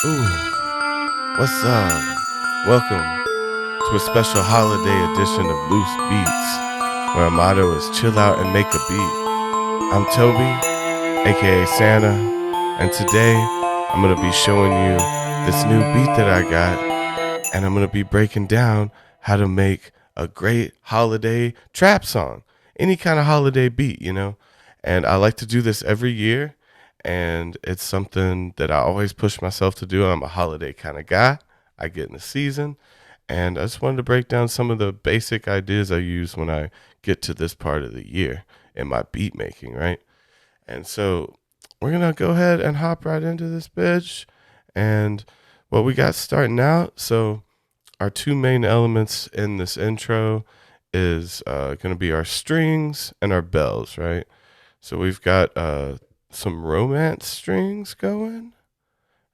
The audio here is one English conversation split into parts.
Ooh, what's up? Welcome to a special holiday edition of Loose Beats, where our motto is chill out and make a beat. I'm Toby, A.K.A. Santa, and today I'm going to be showing you this new beat that I got, and I'm going to be breaking down how to make a great holiday trap song. Any kind of holiday beat. And I like to do this every year, and it's something that I always push myself to do. I'm a holiday kind of guy. I get in the season, and I just wanted to break down some of the basic ideas I use when I get to this part of the year in my beat making, right? And so we're going to go ahead and hop right into this bitch. And what we got starting out, so our two main elements in this intro is going to be our strings and our bells, right? So we've got some romance strings going.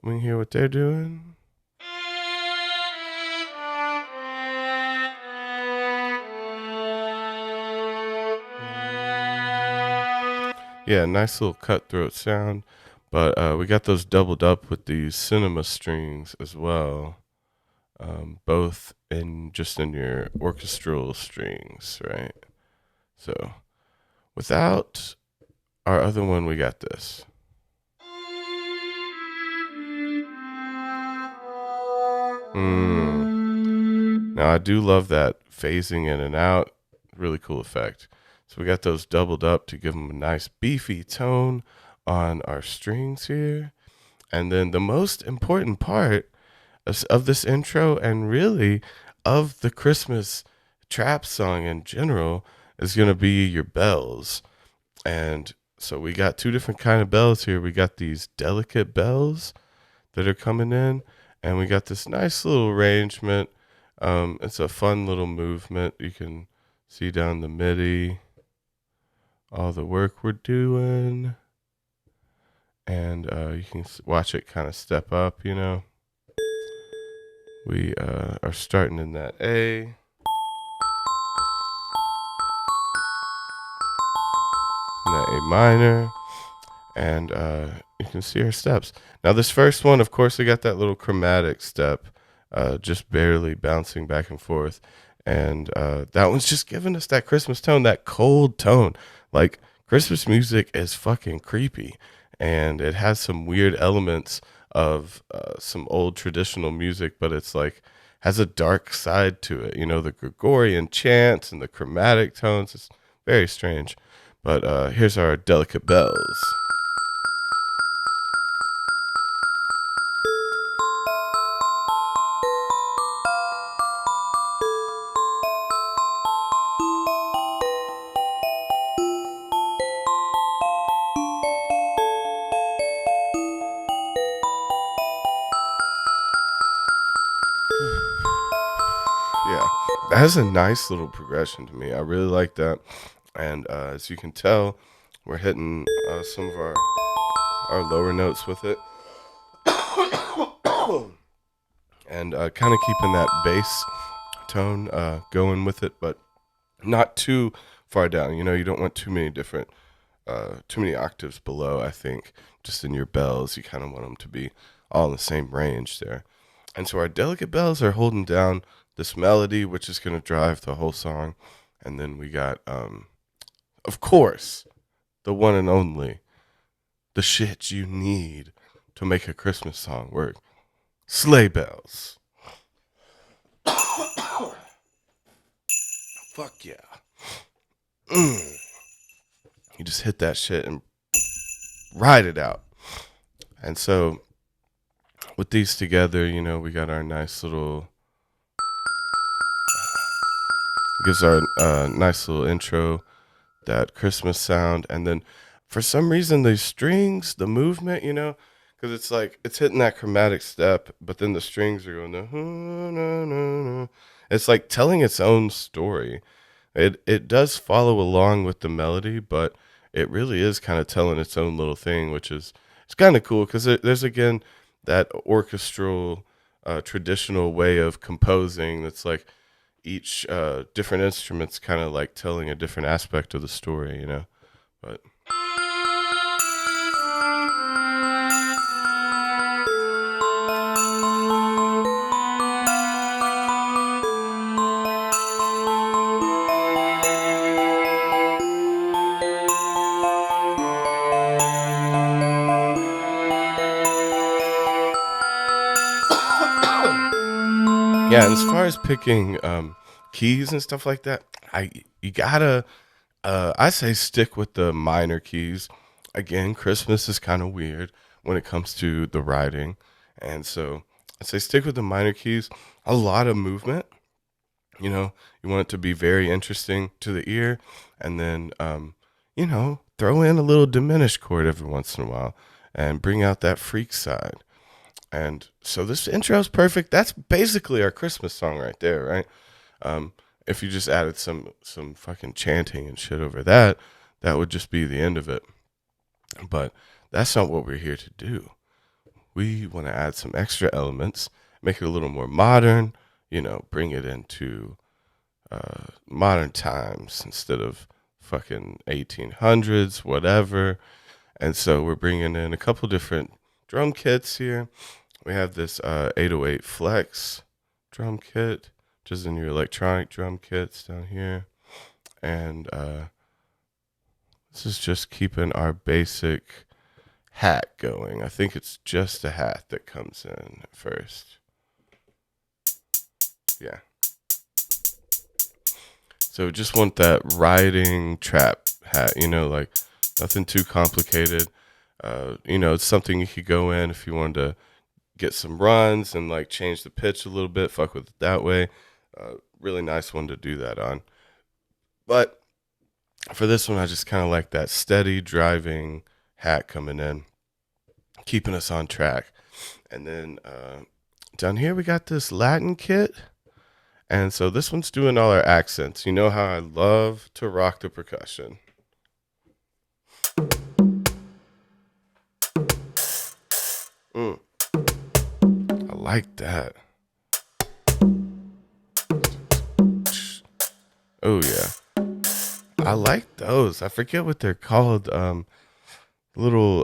Let me hear what they're doing. Yeah, nice little cutthroat sound. But we got those doubled up with these cinema strings as well. Both in your orchestral strings, right? So without our other one, we got this. Now I do love that phasing in and out. Really cool effect. So we got those doubled up to give them a nice beefy tone on our strings here. And then the most important part of this intro, and really of the Christmas trap song in general, is going to be your bells. And so we got two different kind of bells here. We got these delicate bells that are coming in, and we got this nice little arrangement. It's a fun little movement. You can see down the MIDI, all the work we're doing, and you can watch it kind of step up, We are starting in that A, in that A minor, and you can see our steps. Now this first one, of course, we got that little chromatic step, just barely bouncing back and forth. And that one's just giving us that Christmas tone, that cold tone. Like, Christmas music is fucking creepy, and it has some weird elements of some old traditional music, but it's like has a dark side to it. The Gregorian chants and the chromatic tones. It's very strange. But here's our delicate bells. Yeah, that has a nice little progression to me. I really like that. And as you can tell, we're hitting some of our lower notes with it. And kind of keeping that bass tone going with it, but not too far down. You don't want too many too many octaves below, I think. Just in your bells, you kind of want them to be all in the same range there. And so our delicate bells are holding down this melody, which is going to drive the whole song. And then we got, of course, the one and only, the shit you need to make a Christmas song work. Sleigh bells. Fuck yeah. You just hit that shit and ride it out. And so with these together, we got our nice little, gives our nice little intro, that Christmas sound. And then for some reason, the strings, the movement, because it's like it's hitting that chromatic step, but then the strings are going, it's like telling its own story. It does follow along with the melody, but it really is kind of telling its own little thing, which is it's kind of cool because there's again that orchestral traditional way of composing that's like each different instruments kind of like telling a different aspect of the story, But Yeah, and as far as picking keys and stuff like that, you gotta I say stick with the minor keys. Again, Christmas is kind of weird when it comes to the writing, and so I say stick with the minor keys. A lot of movement. You want it to be very interesting to the ear, and then throw in a little diminished chord every once in a while, and bring out that freak side. And so this intro is perfect. That's basically our Christmas song right there, right? Um, if you just added some fucking chanting and shit over that, that would just be the end of it. But that's not what we're here to do. We want to add some extra elements, make it a little more modern, bring it into modern times instead of fucking 1800s, whatever. And so we're bringing in a couple different drum kits here. We have this 808 Flex drum kit, which is in your electronic drum kits down here. And this is just keeping our basic hat going. I think it's just a hat that comes in at first. Yeah. So just want that riding trap hat, like nothing too complicated. It's something you could go in if you wanted to get some runs and like change the pitch a little bit, fuck with it that way. Really nice one to do that on. But for this one, I just kind of like that steady driving hat coming in, keeping us on track. And then down here, we got this Latin kit. And so this one's doing all our accents. You know how I love to rock the percussion. I like that. Oh, yeah. I like those. I forget what they're called. Little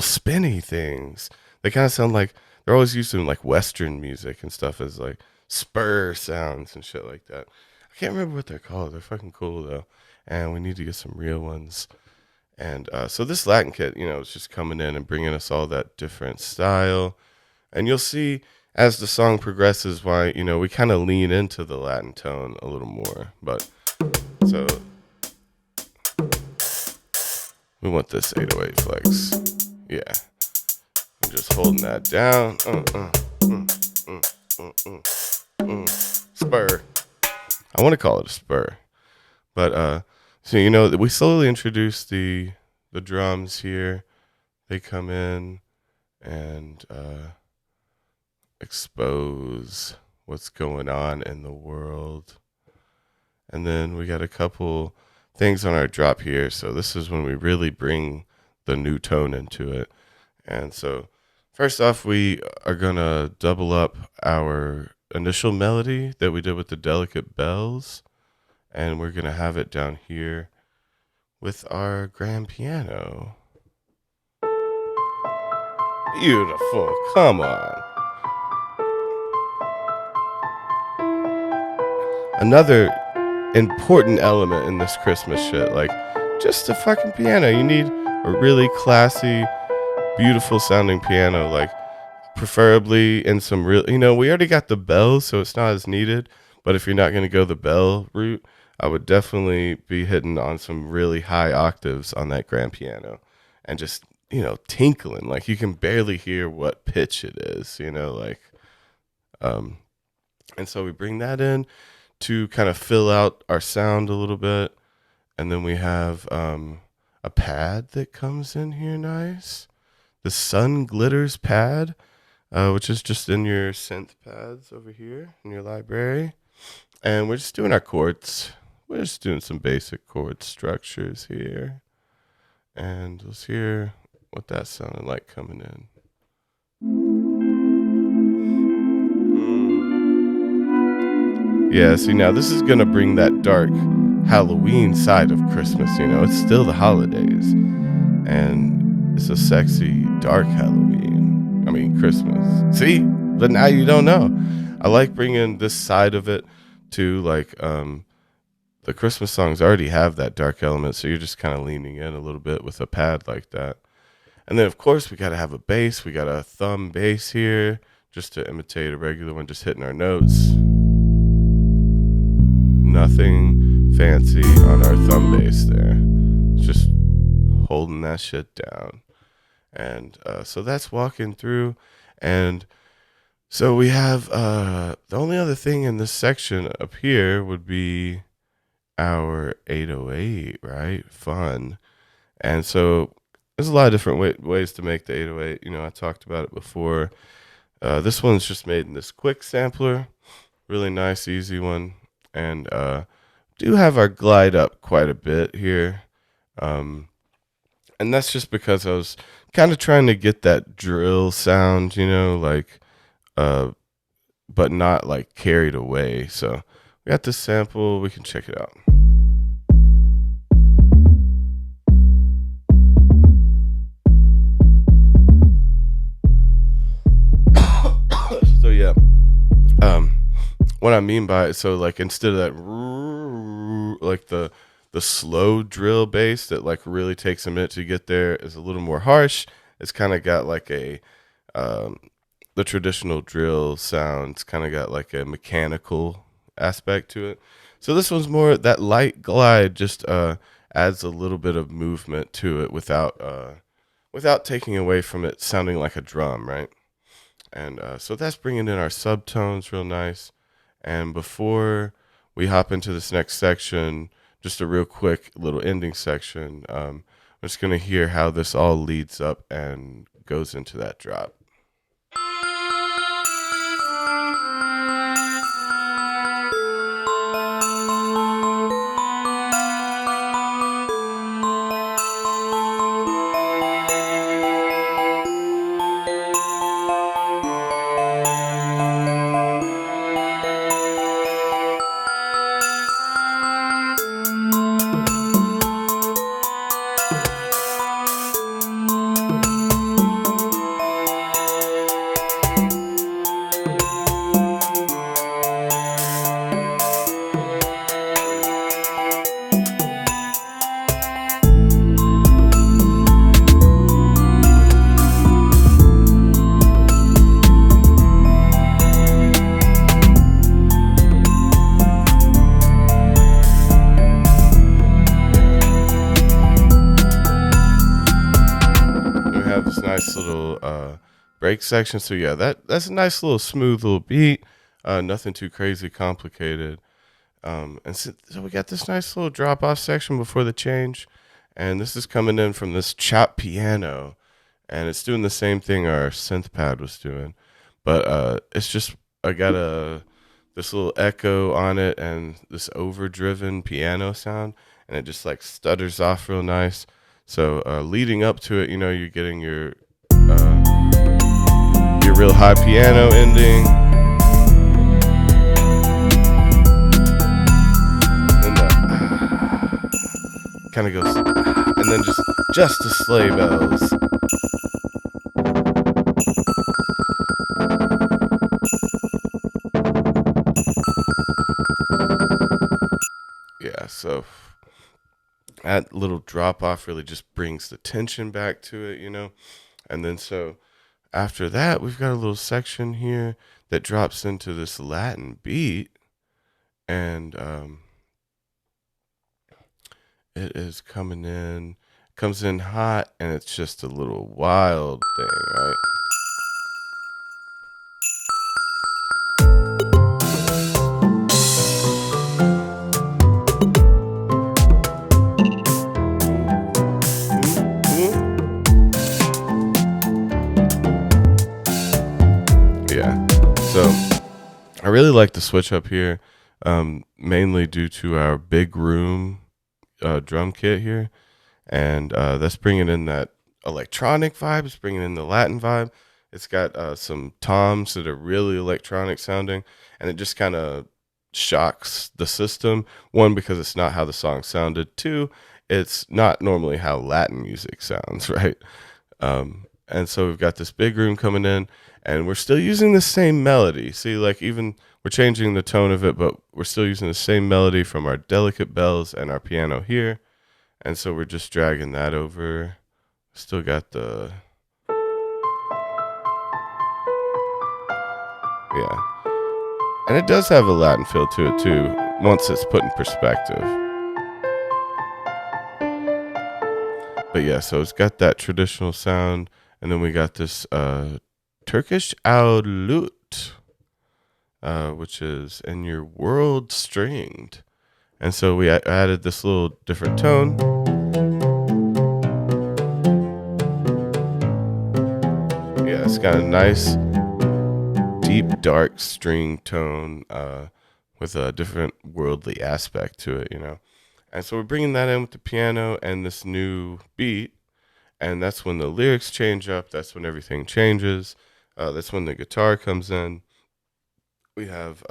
spinny things. They kind of sound like they're always used in like Western music and stuff as like spur sounds and shit like that. I can't remember what they're called. They're fucking cool though, and we need to get some real ones. And so this Latin kit, is just coming in and bringing us all that different style. And you'll see as the song progresses why, we kind of lean into the Latin tone a little more. But so we want this 808 Flex. Yeah. I'm just holding that down. Spur. I want to call it a spur. But so we slowly introduce the drums here. They come in and expose what's going on in the world. And then we got a couple things on our drop here. So this is when we really bring the new tone into it. And so first off, we are going to double up our initial melody that we did with the delicate bells. And we're going to have it down here with our grand piano. Beautiful. Come on. Another important element in this Christmas shit, like just a fucking piano. You need a really classy, beautiful sounding piano, like preferably in some real, we already got the bells, so it's not as needed. But if you're not going to go the bell route, I would definitely be hitting on some really high octaves on that grand piano and just, tinkling. Like you can barely hear what pitch it is, and so we bring that in to kind of fill out our sound a little bit. And then we have a pad that comes in here nice. The Sun Glitters pad, which is just in your synth pads over here in your library. And we're just doing our chords. We're just doing some basic chord structures here. And let's hear what that sounded like coming in. Yeah, see, now this is going to bring that dark Halloween side of Christmas, It's still the holidays. And it's a sexy, dark Halloween. I mean, Christmas. See? But now you don't know. I like bringing this side of it to, like, the Christmas songs already have that dark element, so you're just kind of leaning in a little bit with a pad like that. And then, of course, we got to have a bass. We got a thumb bass here, just to imitate a regular one, just hitting our notes. Nothing fancy on our thumb bass there. Just holding that shit down. And so that's walking through. And so we have the only other thing in this section up here would be our 808, right? Fun. And so there's a lot of different ways to make the 808. You know, I talked about it before. This one's just made in this quick sampler. Really nice, easy one. And do have our glide up quite a bit here. And that's just because I was kind of trying to get that drill sound, you know, like, but not like carried away. So we got this sample. We can check it out. So yeah, what I mean by it, so like instead of that, like the slow drill bass that like really takes a minute to get there is a little more harsh. It's kind of got like a the traditional drill sounds kind of got like a mechanical aspect to it. So this one's more that light glide, just adds a little bit of movement to it without taking away from it sounding like a drum, right? And so that's bringing in our subtones real nice. And before we hop into this next section, just a real quick little ending section, I'm just going to hear how this all leads up and goes into that drop. Nice little break section. So yeah, that's a nice little smooth little beat. Nothing too crazy complicated. And so we got this nice little drop off section before the change, and this is coming in from this chop piano, and it's doing the same thing our synth pad was doing, but it's just I got this little echo on it and this overdriven piano sound, and it just like stutters off real nice. So leading up to it, you know, you're getting your real high piano ending, and kind of goes, and then just the sleigh bells. Yeah, so that little drop off really just brings the tension back to it, you know. And then so after that, we've got a little section here that drops into this Latin beat, and it is comes in hot, and it's just a little wild thing, right? Yeah. So I really like the switch up here, mainly due to our big room drum kit here. And that's bringing in that electronic vibe. It's bringing in the Latin vibe. It's got some toms that are really electronic sounding, and it just kind of shocks the system. One, because it's not how the song sounded. Two, it's not normally how Latin music sounds, right? And so we've got this big room coming in, and we're still using the same melody. See, like even we're changing the tone of it, but we're still using the same melody from our delicate bells and our piano here. And so we're just dragging that over. Still got the Yeah. And it does have a Latin feel to it too, once it's put in perspective. But yeah, so it's got that traditional sound, and then we got this Turkish lute, which is in your world stringed. And so we added this little different tone. Yeah, it's got a nice deep, dark string tone with a different worldly aspect to it, you know. And so we're bringing that in with the piano and this new beat. And that's when the lyrics change up. That's when everything changes. That's when the guitar comes in. We have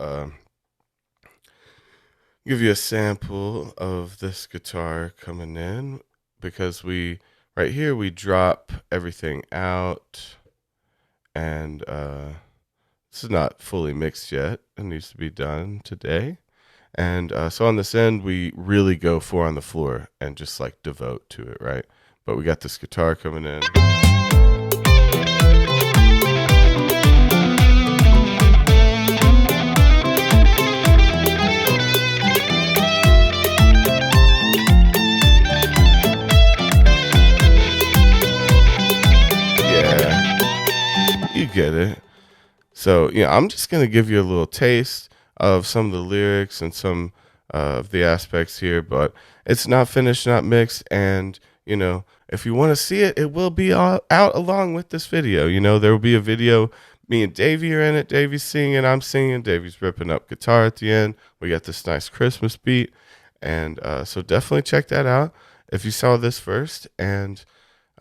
give you a sample of this guitar coming in, because right here we drop everything out, and this is not fully mixed yet. It needs to be done today. And so on this end, we really go 4 on the floor and just like devote to it, right? But we got this guitar coming in. Yeah, you get it. So, yeah, I'm just going to give you a little taste of some of the lyrics and some of the aspects here, but it's not finished, not mixed. And, you know, if you want to see it, it will be out along with this video. You know, there will be a video. Me and Davey are in it. Davey's singing, I'm singing. Davey's ripping up guitar at the end. We got this nice Christmas beat. And so definitely check that out if you saw this first. And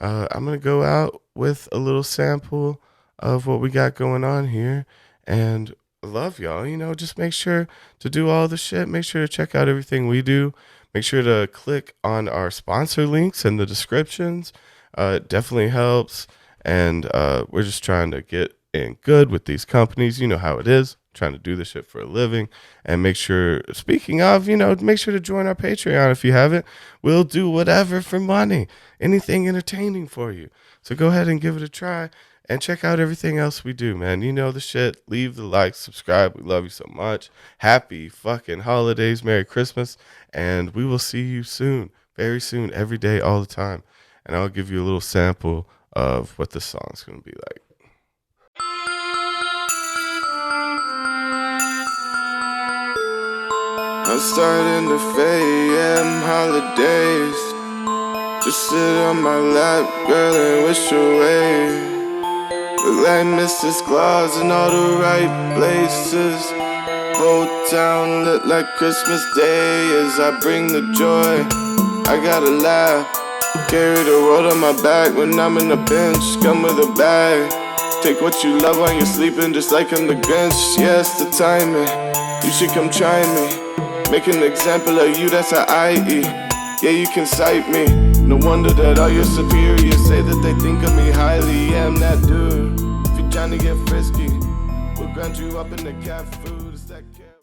I'm going to go out with a little sample of what we got going on here. And I love y'all. You know, just make sure to do all the shit. Make sure to check out everything we do. Make sure to click on our sponsor links in the descriptions. It definitely helps. And we're just trying to get in good with these companies. You know how it is. Trying to do this shit for a living. And make sure, speaking of, you know, make sure to join our Patreon if you haven't. We'll do whatever for money. Anything entertaining for you. So go ahead and give it a try. And check out everything else we do, man. You know the shit. Leave the like, subscribe. We love you so much. Happy fucking holidays. Merry Christmas. And we will see you soon. Very soon. Every day, all the time. And I'll give you a little sample of what this song's going to be like. I'm starting to fade, AM holidays. Just sit on my lap, girl, and wish away. Look like Mrs. Claus in all the right places. Whole town look like Christmas Day as I bring the joy. I gotta laugh, carry the world on my back when I'm in the bench. Come with a bag, take what you love while you're sleeping, just like I'm the Grinch. Yeah, it's the timing, you should come try me. Make an example of you, that's how I eat. Yeah, you can cite me. No wonder that all your superiors say that they think of me highly. Yeah, I'm that dude. If you're trying to get frisky, we'll grind you up in the cat food.